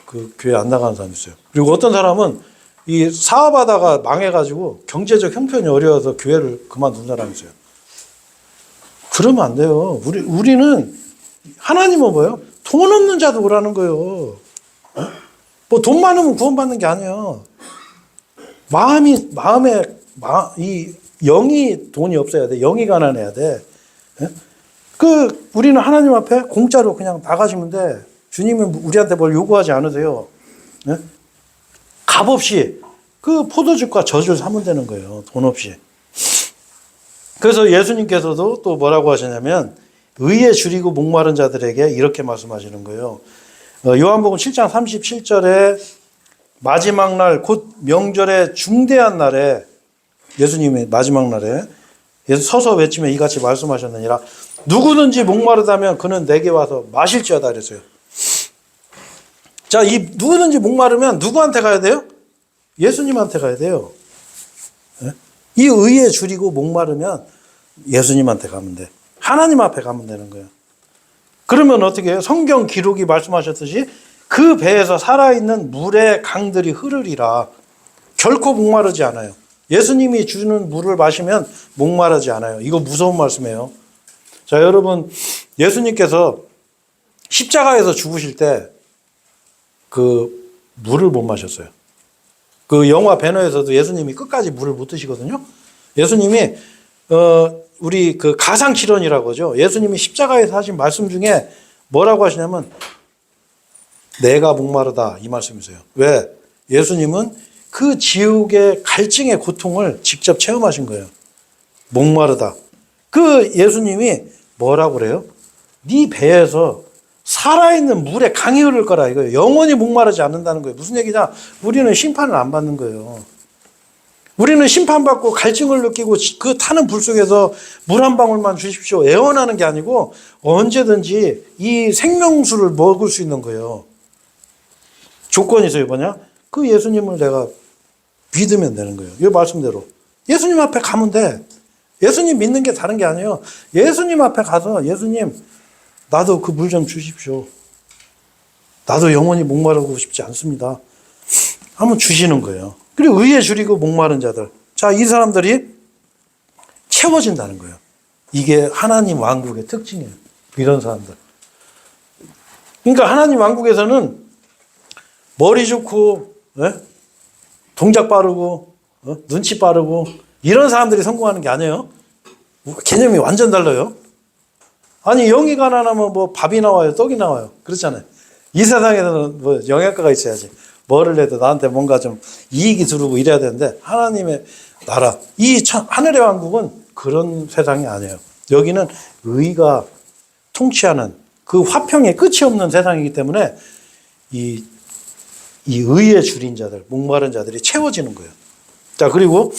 그 교회 안 나가는 사람이 있어요. 그리고 어떤 사람은 이 사업하다가 망해가지고 경제적 형편이 어려워서 교회를 그만둔 사람이 있어요. 그러면 안 돼요. 우리는 하나님은 뭐예요? 돈 없는 자도 오라는 거예요. 뭐 돈 많으면 구원받는 게 아니에요. 이 영이 돈이 없어야 돼. 영이 가난해야 돼. 우리는 하나님 앞에 공짜로 그냥 나가시면 돼. 주님은 우리한테 뭘 요구하지 않으세요. 값 없이 그 포도즙과 젖을 사면 되는 거예요. 돈 없이. 그래서 예수님께서도 또 뭐라고 하시냐면 의에 줄이고 목마른 자들에게 이렇게 말씀하시는 거예요. 요한복음 7장 37절에 마지막 날 곧 명절의 중대한 날에 예수님이 마지막 날에 서서 외치며 이같이 말씀하셨느니라. 누구든지 목마르다면 그는 내게 와서 마실지어다 그랬어요. 자, 이 누구든지 목마르면 누구한테 가야 돼요? 예수님한테 가야 돼요. 이 의에 줄이고 목마르면 예수님한테 가면 돼. 하나님 앞에 가면 되는 거예요. 그러면 어떻게 해요? 성경 기록이 말씀하셨듯이 그 배에서 살아있는 물의 강들이 흐르리라. 결코 목마르지 않아요. 예수님이 주는 물을 마시면 목마르지 않아요. 이거 무서운 말씀이에요. 자, 여러분, 예수님께서 십자가에서 죽으실 때 그 물을 못 마셨어요. 그 영화 배너에서도 예수님이 끝까지 물을 못 드시거든요. 예수님이 우리 그 가상칠언이라고 하죠. 예수님이 십자가에서 하신 말씀 중에 뭐라고 하시냐면 내가 목마르다 이 말씀이세요. 왜? 예수님은 그 지옥의 갈증의 고통을 직접 체험하신 거예요. 목마르다. 그 예수님이 뭐라고 그래요? 네 배에서 살아있는 물에 강이 흐를 거라 이거예요. 영원히 목마르지 않는다는 거예요. 무슨 얘기냐? 우리는 심판을 안 받는 거예요. 우리는 심판받고 갈증을 느끼고 그 타는 불 속에서 물 한 방울만 주십시오. 애원하는 게 아니고 언제든지 이 생명수를 먹을 수 있는 거예요. 조건이 있어요. 뭐냐? 그 예수님을 내가 믿으면 되는 거예요. 이 말씀대로. 예수님 앞에 가면 돼. 예수님 믿는 게 다른 게 아니에요. 예수님 앞에 가서 예수님 나도 그 물 좀 주십시오. 나도 영원히 목마르고 싶지 않습니다. 하면 주시는 거예요. 그리고 의에 줄이고 목마른 자들. 자, 이 사람들이 채워진다는 거예요. 이게 하나님 왕국의 특징이에요. 이런 사람들. 그러니까 하나님 왕국에서는 머리 좋고 동작 빠르고 눈치 빠르고 이런 사람들이 성공하는 게 아니에요. 개념이 완전 달라요. 아니 영이 가난하면 뭐 밥이 나와요, 떡이 나와요. 그렇잖아요. 이 세상에서는 뭐 영양가가 있어야지. 뭐를 해도 나한테 뭔가 좀 이익이 들어오고 이래야 되는데 하나님의 나라, 이 하늘의 왕국은 그런 세상이 아니에요. 여기는 의가 통치하는 그 화평의 끝이 없는 세상이기 때문에 이 의에 줄인 자들, 목마른 자들이 채워지는 거예요. 자, 그리고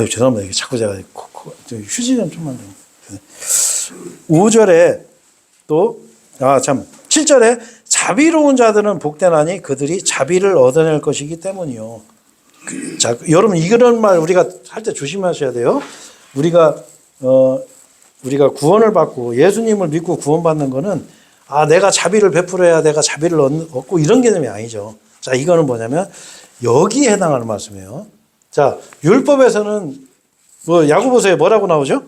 죄송합니다. 이게 자꾸 제가 휴지 좀만 좀. 5절에 또 7절에 자비로운 자들은 복되나니 그들이 자비를 얻어낼 것이기 때문이요. 자, 여러분 이런 말 우리가 할 때 조심하셔야 돼요. 우리가 구원을 받고 예수님을 믿고 구원받는 거는 내가 자비를 베풀어야 내가 자비를 얻고 이런 개념이 아니죠. 자, 이거는 뭐냐면 여기에 해당하는 말씀이에요. 자, 율법에서는 야고보서에 뭐라고 나오죠?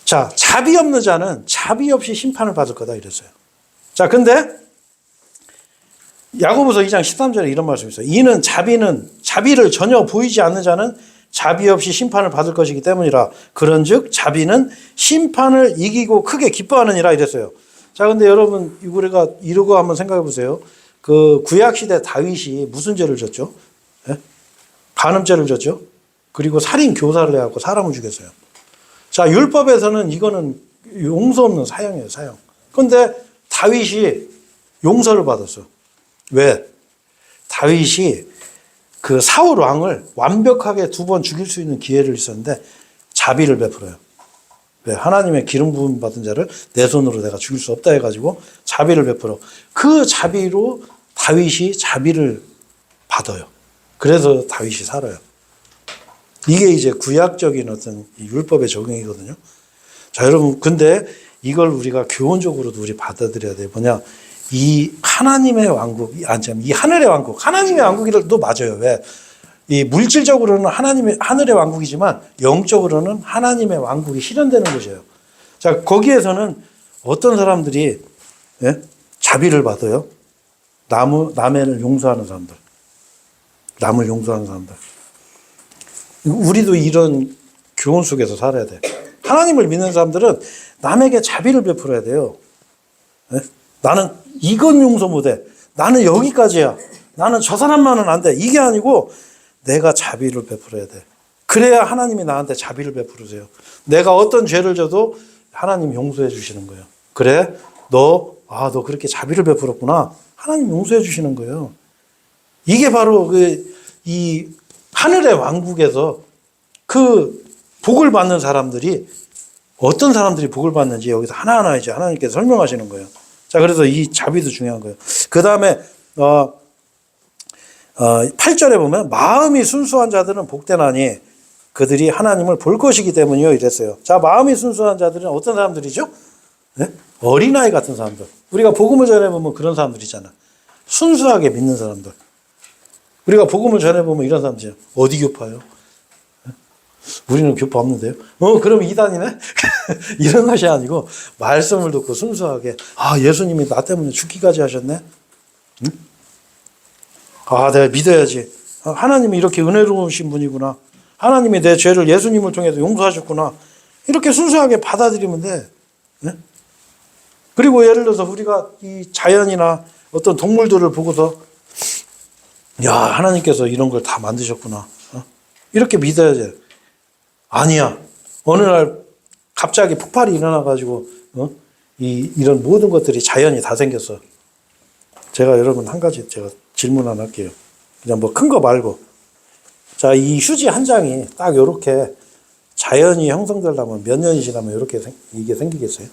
자, 자비 없는 자는 자비 없이 심판을 받을 거다 이랬어요. 자, 근데 야고보서 2장 13절에 이런 말씀이 있어요. 이는 자비를 전혀 보이지 않는 자는 자비 없이 심판을 받을 것이기 때문이라. 그런즉 자비는 심판을 이기고 크게 기뻐하느니라 이랬어요. 자, 근데 여러분 우리가 이러고 한번 생각해 보세요. 그 구약 시대 다윗이 무슨 죄를 졌죠? 간음죄를 졌죠. 그리고 살인 교사를 해갖고 사람을 죽였어요. 자, 율법에서는 이거는 용서 없는 사형이에요, 사형. 그런데 다윗이 용서를 받았어. 왜? 다윗이 그 사울 왕을 완벽하게 2번 죽일 수 있는 기회를 있었는데 자비를 베풀어요. 왜? 하나님의 기름 부음 받은 자를 내 손으로 내가 죽일 수 없다 해가지고 자비를 베풀어. 그 자비로 다윗이 자비를 받아요. 그래서 다윗이 살아요. 이게 이제 구약적인 어떤 율법의 적용이거든요. 자, 여러분, 근데 이걸 우리가 교훈적으로도 우리 받아들여야 돼요. 뭐냐? 이 하나님의 왕국, 이 하늘의 왕국, 하나님의 왕국이라도 맞아요. 왜? 이 물질적으로는 하늘의 왕국이지만 영적으로는 하나님의 왕국이 실현되는 곳이에요. 자, 거기에서는 어떤 사람들이, 예? 자비를 받아요. 남을 용서하는 사람들. 남을 용서하는 사람들. 우리도 이런 교훈 속에서 살아야 돼. 하나님을 믿는 사람들은 남에게 자비를 베풀어야 돼요. 네? 나는 이건 용서 못해. 나는 여기까지야. 나는 저 사람만은 안 돼. 이게 아니고 내가 자비를 베풀어야 돼. 그래야 하나님이 나한테 자비를 베풀으세요. 내가 어떤 죄를 져도 하나님 용서해 주시는 거예요. 그래? 너 그렇게 자비를 베풀었구나. 하나님 용서해 주시는 거예요. 이게 바로 이 하늘의 왕국에서 그 복을 받는 사람들이 어떤 사람들이 복을 받는지 여기서 하나하나 이제 하나님께서 설명하시는 거예요. 자, 그래서 이 자비도 중요한 거예요. 그 다음에 8절에 보면 마음이 순수한 자들은 복되나니 그들이 하나님을 볼 것이기 때문이요 이랬어요. 자, 마음이 순수한 자들은 어떤 사람들이죠? 네? 어린아이 같은 사람들. 우리가 복음을 전해보면 그런 사람들이잖아. 순수하게 믿는 사람들. 우리가 복음을 전해보면 이런 사람들이야. 어디 교파요? 우리는 교파 없는데요? 그럼 이단이네? 이런 것이 아니고 말씀을 듣고 순수하게 예수님이 나 때문에 죽기까지 하셨네? 응? 내가 믿어야지. 하나님이 이렇게 은혜로우신 분이구나. 하나님이 내 죄를 예수님을 통해서 용서하셨구나. 이렇게 순수하게 받아들이면 돼. 네? 그리고 예를 들어서 우리가 이 자연이나 어떤 동물들을 보고서 하나님께서 이런 걸 다 만드셨구나. 이렇게 믿어야지. 아니야. 어느 날 갑자기 폭발이 일어나가지고 이런 모든 것들이 자연이 다 생겼어. 제가 여러분 한 가지 제가 질문 하나 할게요. 그냥 뭐 큰 거 말고. 자, 이 휴지 한 장이 딱 이렇게 자연이 형성되려면 몇 년이 지나면 이렇게 이게 생기겠어요?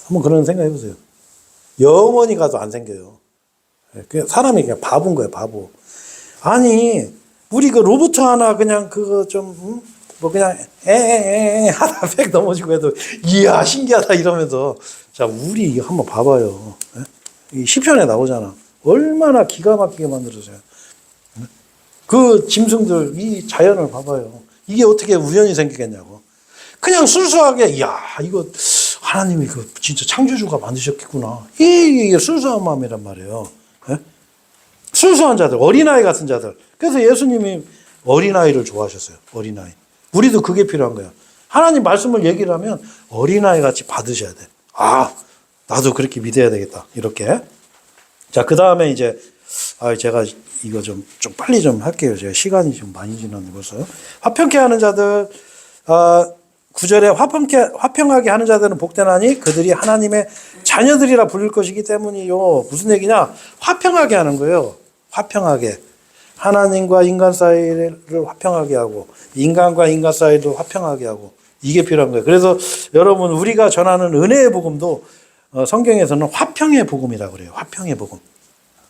한번 그런 생각 해보세요. 영원히 가도 안 생겨요. 사람이 그냥 바보인 거예요, 바보. 아니, 우리 그 로봇 하나 그냥 그거 좀, 그냥 하다 팩 넘어지고 해도, 이야, 신기하다 이러면서. 자, 우리 이거 한번 봐봐요. 이 시편에 나오잖아. 얼마나 기가 막히게 만들어져요. 그 짐승들, 이 자연을 봐봐요. 이게 어떻게 우연히 생기겠냐고. 그냥 순수하게, 이야, 이거 하나님이 진짜 창조주가 만드셨겠구나. 이게 순수한 마음이란 말이에요. 네? 순수한 자들, 어린아이 같은 자들. 그래서 예수님이 어린아이를 좋아하셨어요. 어린아이. 우리도 그게 필요한 거예요. 하나님 말씀을 얘기를 하면 어린아이 같이 받으셔야 돼. 나도 그렇게 믿어야 되겠다. 이렇게. 자, 그 다음에 이제, 제가 이거 좀 빨리 좀 할게요. 제가 시간이 좀 많이 지났네 벌써. 화평케 하는 자들, 9절에 화평하게 하는 자들은 복되나니 그들이 하나님의 자녀들이라 불릴 것이기 때문이요. 무슨 얘기냐? 화평하게 하는 거예요. 화평하게. 하나님과 인간 사이를 화평하게 하고 인간과 인간 사이를 화평하게 하고 이게 필요한 거예요. 그래서 여러분 우리가 전하는 은혜의 복음도 성경에서는 화평의 복음이라고 그래요. 화평의 복음.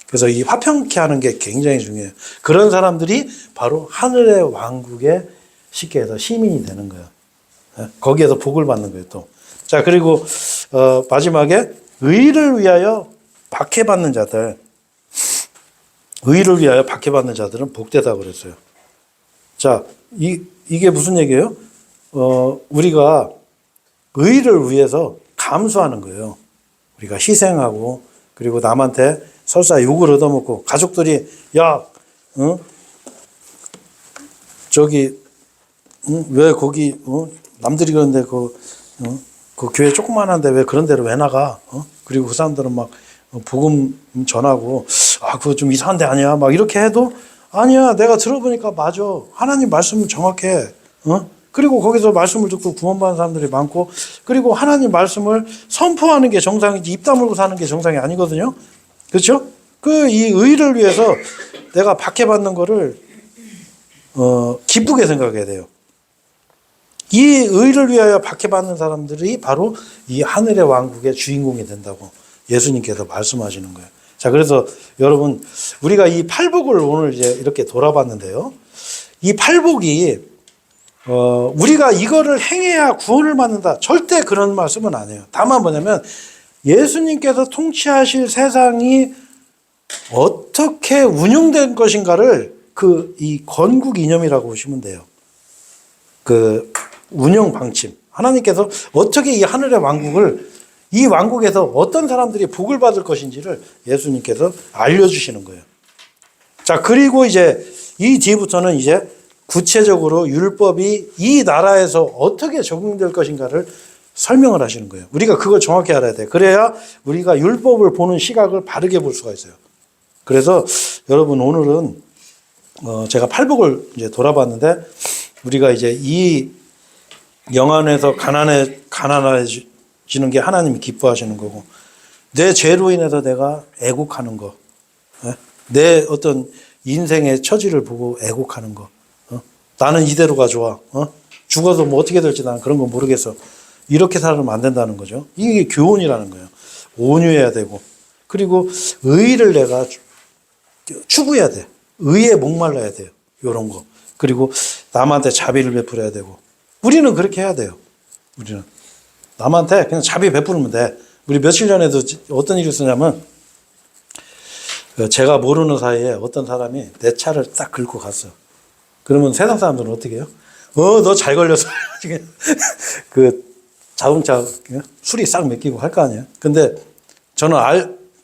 그래서 이 화평케 하는 게 굉장히 중요해요. 그런 사람들이 바로 하늘의 왕국에 쉽게 해서 시민이 되는 거예요. 거기에서 복을 받는 거예요, 또. 자, 그리고, 마지막에, 의를 위하여 박해받는 자들. 의를 위하여 박해받는 자들은 복되다고 그랬어요. 자, 이게 무슨 얘기예요? 우리가 의를 위해서 감수하는 거예요. 우리가 희생하고, 그리고 남한테 설사 욕을 얻어먹고, 가족들이, 왜 거기, 남들이 그런데 그 교회 조그만한데 왜 그런 데로 왜 나가? 그리고 그 사람들은 막 복음 전하고 그거 좀 이상한 데 아니야? 막 이렇게 해도 아니야, 내가 들어보니까 맞아. 하나님 말씀은 정확해. 그리고 거기서 말씀을 듣고 구원받는 사람들이 많고, 그리고 하나님 말씀을 선포하는 게 정상이지 입 다물고 사는 게 정상이 아니거든요. 그렇죠? 이 의를 위해서 내가 박해받는 거를 기쁘게 생각해야 돼요. 이 의를 위하여 박해받는 사람들이 바로 이 하늘의 왕국의 주인공이 된다고 예수님께서 말씀하시는 거예요. 자, 그래서 여러분, 우리가 이 팔복을 오늘 이제 이렇게 돌아봤는데요. 이 팔복이 우리가 이거를 행해야 구원을 받는다. 절대 그런 말씀은 안 해요. 다만 뭐냐면 예수님께서 통치하실 세상이 어떻게 운영된 것인가를 이 건국 이념이라고 보시면 돼요. 운영 방침. 하나님께서 어떻게 이 하늘의 왕국을, 이 왕국에서 어떤 사람들이 복을 받을 것인지를 예수님께서 알려주시는 거예요. 자, 그리고 이제 이 뒤부터는 이제 구체적으로 율법이 이 나라에서 어떻게 적용될 것인가를 설명을 하시는 거예요. 우리가 그걸 정확히 알아야 돼. 그래야 우리가 율법을 보는 시각을 바르게 볼 수가 있어요. 그래서 여러분, 오늘은 제가 팔복을 이제 돌아봤는데, 우리가 이제 이 영안에서 가난해지는 게 하나님이 기뻐하시는 거고, 내 죄로 인해서 내가 애곡하는 거, 내 어떤 인생의 처지를 보고 애곡하는 거, 나는 이대로가 좋아, 죽어도 뭐 어떻게 될지 나는 그런 건 모르겠어, 이렇게 살면 안 된다는 거죠. 이게 교훈이라는 거예요. 온유해야 되고, 그리고 의를 내가 추구해야 돼. 의에 목말라야 돼요. 이런 거. 그리고 남한테 자비를 베풀어야 되고, 우리는 그렇게 해야 돼요. 우리는 남한테 그냥 자비 베푸면 돼. 우리 며칠 전에도 어떤 일이 있었냐면, 제가 모르는 사이에 어떤 사람이 내 차를 딱 긁고 갔어. 그러면 세상 사람들은 어떻게 해요? 너 잘 걸려서 자동차 술이 싹 맡기고 할 거 아니에요. 근데 저는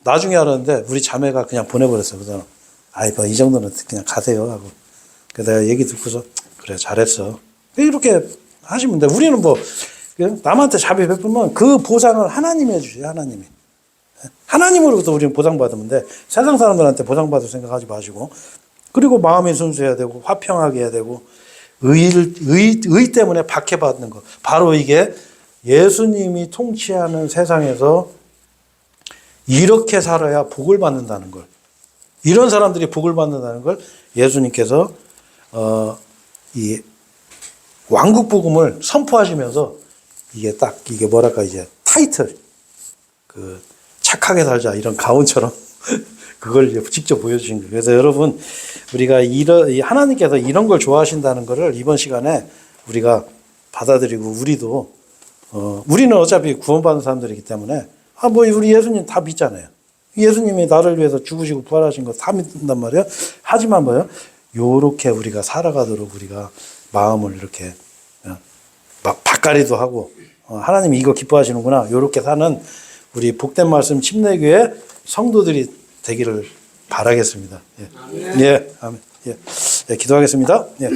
나중에 알았는데 우리 자매가 그냥 보내버렸어요. 그래서 뭐 이 정도는 그냥 가세요 하고. 그래서 내가 얘기 듣고서 그래, 잘했어, 이렇게 하시면 돼. 우리는 뭐 남한테 자비 베풀면 그 보상을 하나님이 해주세요. 하나님으로부터 우리는 보상받으면 돼. 세상 사람들한테 보상받을 생각하지 마시고, 그리고 마음이 순수해야 되고, 화평하게 해야 되고, 의 때문에 박해받는 것, 바로 이게 예수님이 통치하는 세상에서 이렇게 살아야 복을 받는다는 걸, 이런 사람들이 복을 받는다는 걸 예수님께서 이 왕국 복음을 선포하시면서 이게 뭐랄까, 이제 타이틀, 착하게 살자, 이런 가훈처럼 그걸 이제 직접 보여주신 거예요. 그래서 여러분, 우리가 하나님께서 이런 걸 좋아하신다는 것을 이번 시간에 우리가 받아들이고, 우리는 어차피 구원받은 사람들이기 때문에, 뭐 우리 예수님 다 믿잖아요. 예수님이 나를 위해서 죽으시고 부활하신 거 다 믿는단 말이에요. 하지만 뭐요? 요렇게 우리가 살아가도록 우리가 마음을 이렇게 밭가리도 하고, 하나님이 이거 기뻐하시는구나, 요렇게 사는 우리 복된 말씀 침례교회 성도들이 되기를 바라겠습니다. 예. 예. 아멘. 예. 예, 기도하겠습니다. 예.